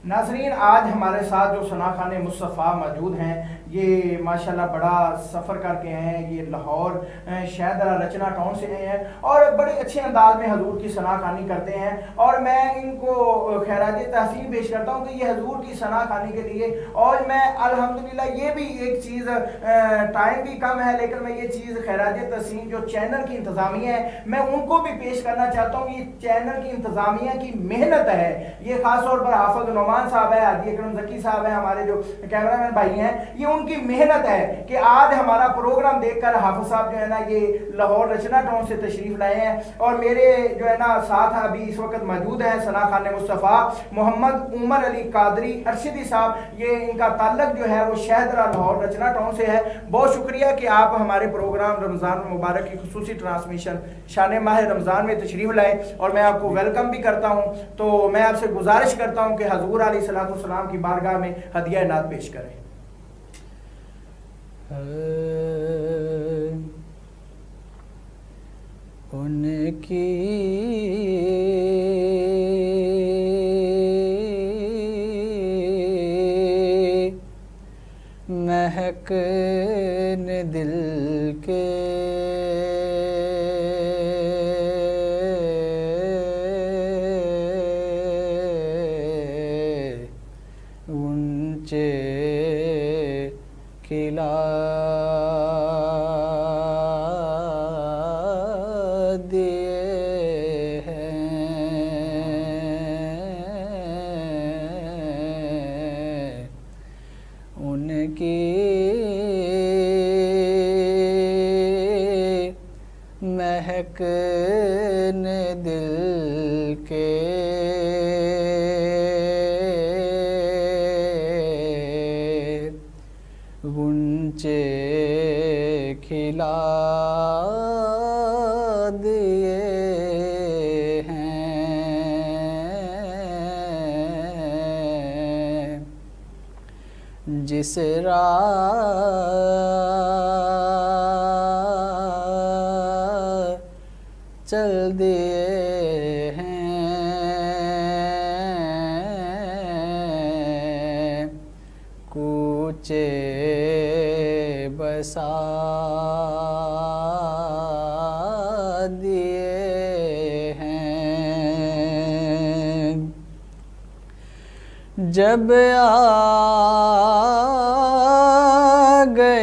नाज़रीन, आज हमारे साथ जो सनाखाने मुस्तफ़ा मौजूद हैं, ये माशाल्लाह बड़ा सफ़र करके हैं। ये लाहौर शहदरा रचना टाउन से हैं और बड़े अच्छे अंदाज में हजूर की सनाखानी करते हैं। और मैं इनको खैरात तहसीन पेश करता हूँ कि ये हजूर की सनाखानी के लिए, और मैं अल्हम्दुलिल्लाह ये भी एक चीज़, टाइम भी कम है लेकिन मैं ये चीज़ खैरात तहसीन जो चैनल की इंतज़ामिया है, मैं उनको भी पेश करना चाहता हूँ। ये चैनल की इंतज़ामिया की मेहनत है। ये ख़ास तौर पर हाफिज़ नौमान साहब है, आदि अकरम ज़की साहब है, हमारे जो कैमरामैन भाई हैं, ये उनकी मेहनत है कि आज हमारा प्रोग्राम देखकर हाफिज साहब जो है ना ये लाहौर रचना टाउन से तशरीफ लाए हैं। और मेरे जो है ना साथ अभी इस वक्त मौजूद है सनाखाने मुस्तफ़ा मोहम्मद उमर अली कादरी अरशदी साहब। ये इनका ताल्लुक जो है वो शहदरा लाहौर रचना टाउन से है। बहुत शुक्रिया कि आप हमारे प्रोग्राम रमज़ान मुबारक की खुसूसी ट्रांसमिशन शान माह रमज़ान में तशरीफ लाए और मैं आपको वेलकम भी करता हूँ। तो मैं आपसे गुजारिश करता हूँ कि हजूर अलैहिस्सलाम की बारगाह में हदिया नात पेश करें। उनकी महकन दिल के ऊंचे किला दिए हैं। उनकी महकन दिल के गुंचे खिला दिए हैं। जिस राह चल दिए हैं, कूचे बसा दिए हैं। जब आ गए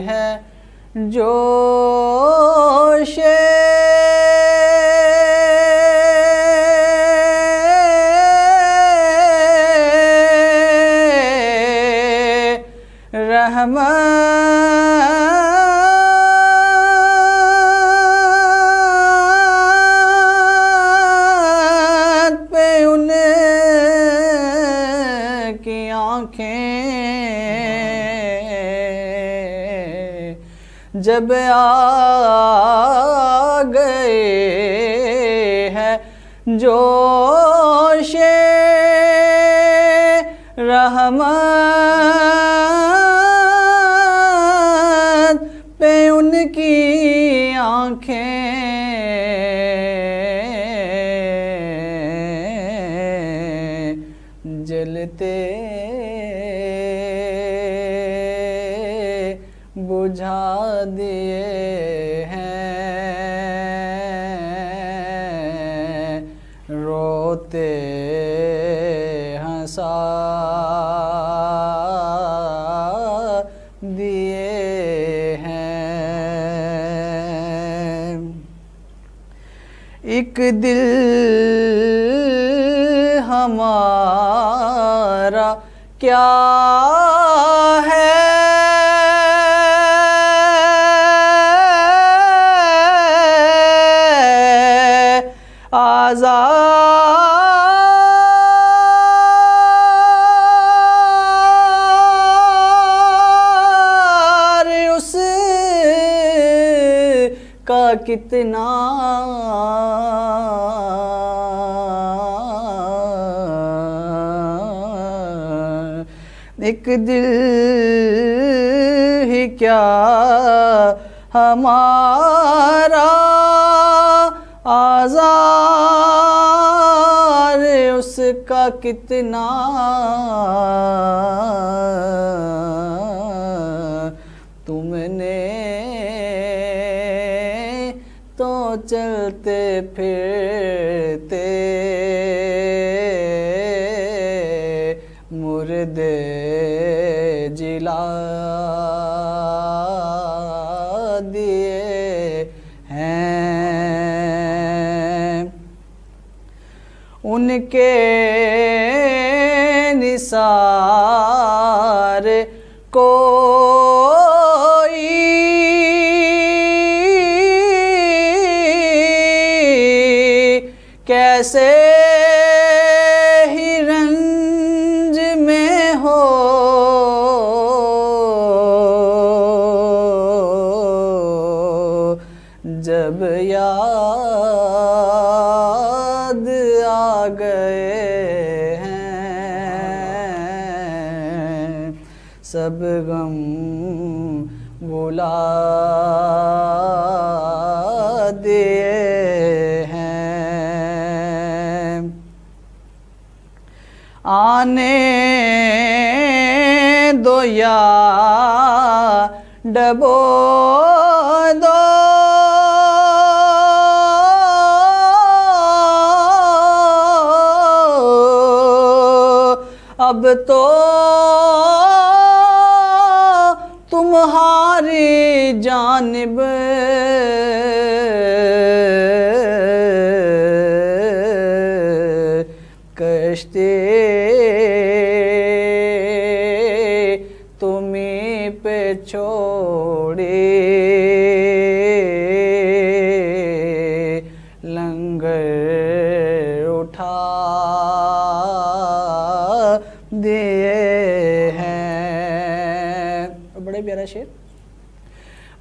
हैं जोशे रहमत पे उनकी आँखें जब आ गए हैं जोशे रहमत पे उनकी आँखें जलते बुझा दिए हैं। रोते हंसा दिए हैं। एक दिल हमारा क्या है आज़ार उसका कितना एक दिल ही क्या हमारा आज़ार का कितना तुमने तो चलते फिरते मुर्दे जिला दिए हैं। उनके निसार कोई कैसे ही रंज में हो, जब याद आ गए हैं सब गम भुला दिए हैं। आने दो या डबो दो अब तो तुम्हारी जानिब कश्ती तुम्हीं पे छोड़ी, लंगर उठा दिए हैं। बड़े प्यारा शेर।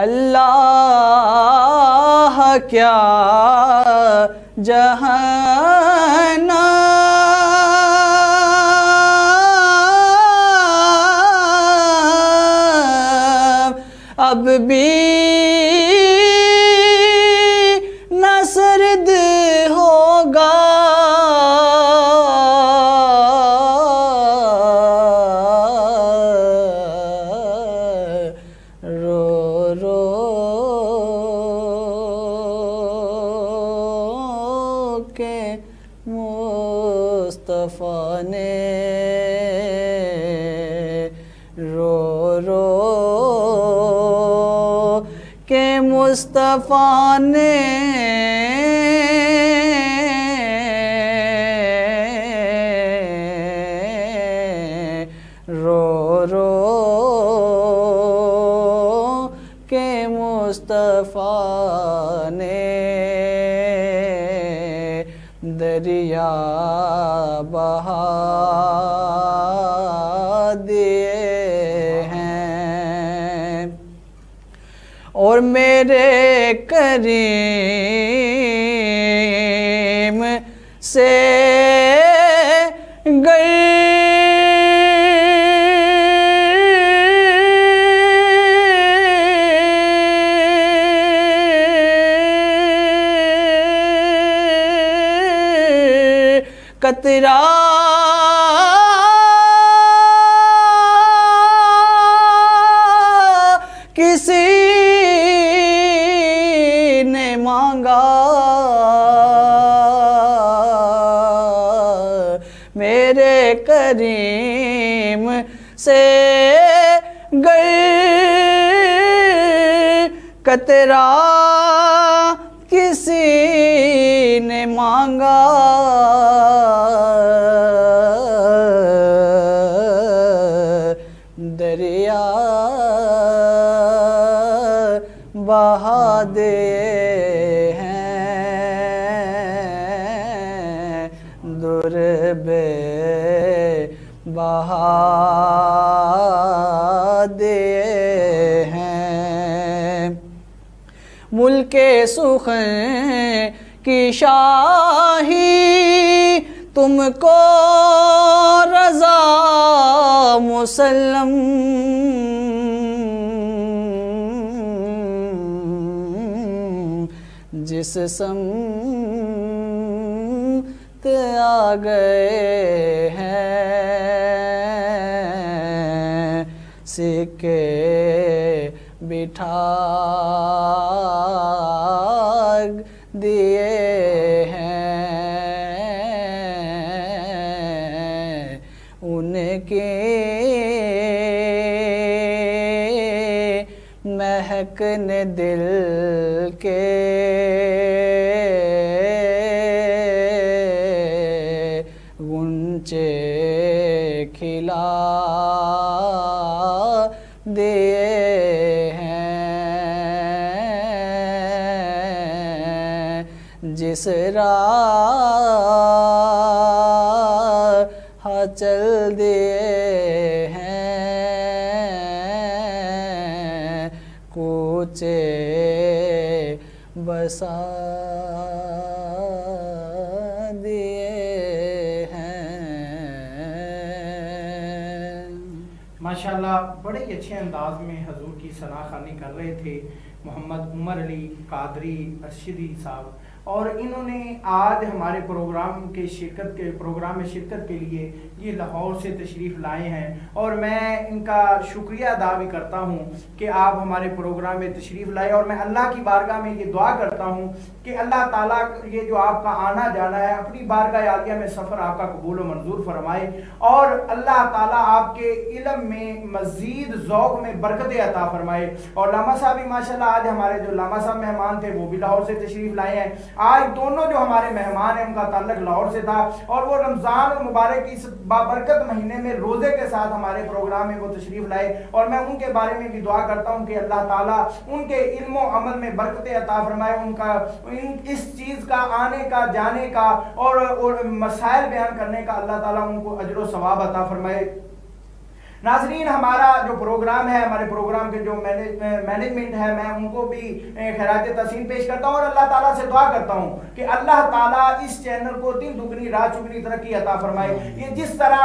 अल्लाह क्या जहाना अब भी नसरद होगा, रो रो के मुस्तफ़ा ने, रो रो के मुस्तफ़ा ने रो रो के मुस्तफ़ा ने दरिया बहा दिए हैं। और मेरे करीम से कतरा किसी ने मांगा, मेरे करीम से गए कतरा किसी ने मांगा, दरिया बहा दे हैं, दुर्बे बहा दे हैं। मुल्के सुखन की शाही तुमको रज़ा मुसल्लम, जिस सम आ गए हैं, सिक्के बिठा दिए हैं, उनके महक ने दिल के गुंचे खिला दिए हैं, जिस राह चल दिए हैं, कूचे बसा दिए हैं। माशाल्लाह बड़े ही अच्छे अंदाज में हजूर की सनाखानी कर रहे थे मोहम्मद उमर अली कादरी अर्शिदी साहब, और इन्होंने आज हमारे प्रोग्राम में शिरकत के लिए ये लाहौर से तशरीफ़ लाए हैं, और मैं इनका शुक्रिया अदा भी करता हूँ कि आप हमारे प्रोग्राम में तशरीफ़ लाए। और मैं अल्लाह की बारगाह में ये दुआ करता हूँ कि अल्लाह ताला ये जो आपका आना जाना है अपनी बारगाह आलिया में सफ़र आपका कबूल व मंजूर फरमाए, और अल्लाह ताला आपके इल्म में मज़ीद ज़ौक़ में बरकत अता फरमाए। और लामा साहब भी माशाल्लाह आज हमारे जो लामा साहब मेहमान थे वो भी लाहौर से तशरीफ़ लाए हैं। आज दोनों जो हमारे मेहमान हैं उनका ताल्लुक लाहौर से था, और वो रमज़ान मुबारक की इस बाबरकत महीने में रोज़े के साथ हमारे प्रोग्राम में वो तशरीफ़ लाए, और मैं उनके बारे में भी दुआ करता हूँ कि अल्लाह ताला उनके इल्म व अमल में बरकत अता फरमाए, उनका इस चीज़ का आने का जाने का और मसाइल बयान करने का अल्लाह ताला उनको अजर व सवाब अता फरमाए। नाज़रीन, हमारा जो प्रोग्राम है, हमारे प्रोग्राम के जो मैनेजमेंट है, मैं उनको भी खैरात तहसीन पेश करता हूँ और अल्लाह ताला से दुआ करता हूँ कि अल्लाह ताला इस चैनल को दिन दुगनी रात चुगनी तरक्की अता फरमाए। ये जिस तरह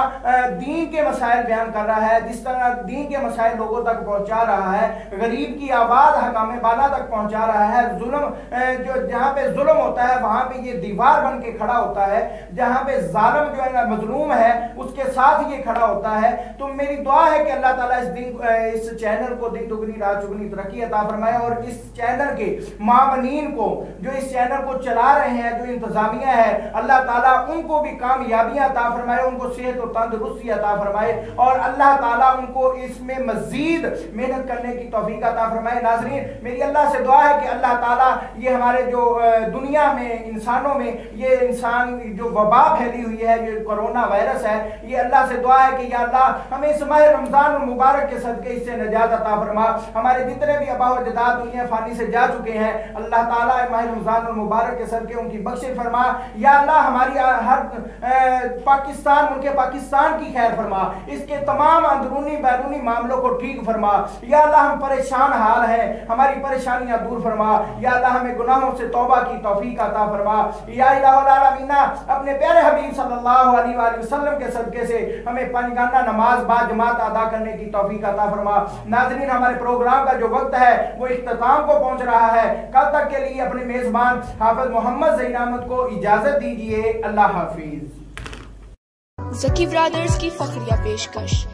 दीन के मसाइल बयान कर रहा है, जिस तरह दीन के मसाइल लोगों तक पहुँचा रहा है, गरीब की आवाज़ हकाम बाला तक पहुँचा रहा है, जुल्म जो जहाँ पे जुल्म होता है वहाँ पे ये दीवार बन के खड़ा होता है, जहाँ पे जालिम जो है ना मजलूम है उसके साथ ये खड़ा होता है। तो मेरी दुआ है कि अल्लाह ताला इस चैनल को दिन दुगनी रात चुगनी तरक्की अता फरमाए, और इस चैनल के मामनीन को जो इस चैनल को चला रहे हैं, जो इंतजामिया है, अल्लाह ताला उनको भी कामयाबियां अता फरमाए, उनको सेहत और तंदुरुस्ती अता फरमाए, और अल्लाह ताला उनको इसमें मजीद मेहनत करने की तौफीक अता फरमाए। नाज़रीन, मेरी अल्लाह से दुआ है कि अल्लाह ताला ये हमारे जो दुनिया में इंसानों में ये इंसान जो वबा फैली हुई है, ये कोरोना वायरस है, ये अल्लाह से दुआ है कि या अल्लाह हमें इस माह रमजान मुबारक के सदके इससे नजात अता फरमा। हमारे जितने भी अबा व अजदाद दुनिया फानी से जा चुके हैं, अल्लाह ताला माह रमजान मुबारक के सदके उनकी बख्शिश फरमा। या अल्लाह हमारी हर पाकिस्तान मुल्क पाकिस्तान की खैर फरमा, इसके तमाम अंदरूनी बैरूनी मामलों को ठीक फरमा। या अल्लाह हम परेशान हाल हैं, हमारी परेशानियां दूर फरमा। या अल्लाह हमें गुनाहों से तौबा की तौफीक अता फरमा। या इलाहुल आलमीना अपने प्यारे हबीब सल्लल्लाहु अलैहि वसल्लम के सदके से हमें पांचगाना नमाज बाद जमात अदा करने की तौफीक अता फरमा। नाज़रीन, हमारे प्रोग्राम का जो वक्त है वो इख्तिताम को पहुंच रहा है। कल तक के लिए अपने मेजबान हाफिज मोहम्मद ज़हीर अहमद को इजाजत दीजिए। अल्लाह हाफिज। ज़की ब्रदर्स की फखरिया पेशकश।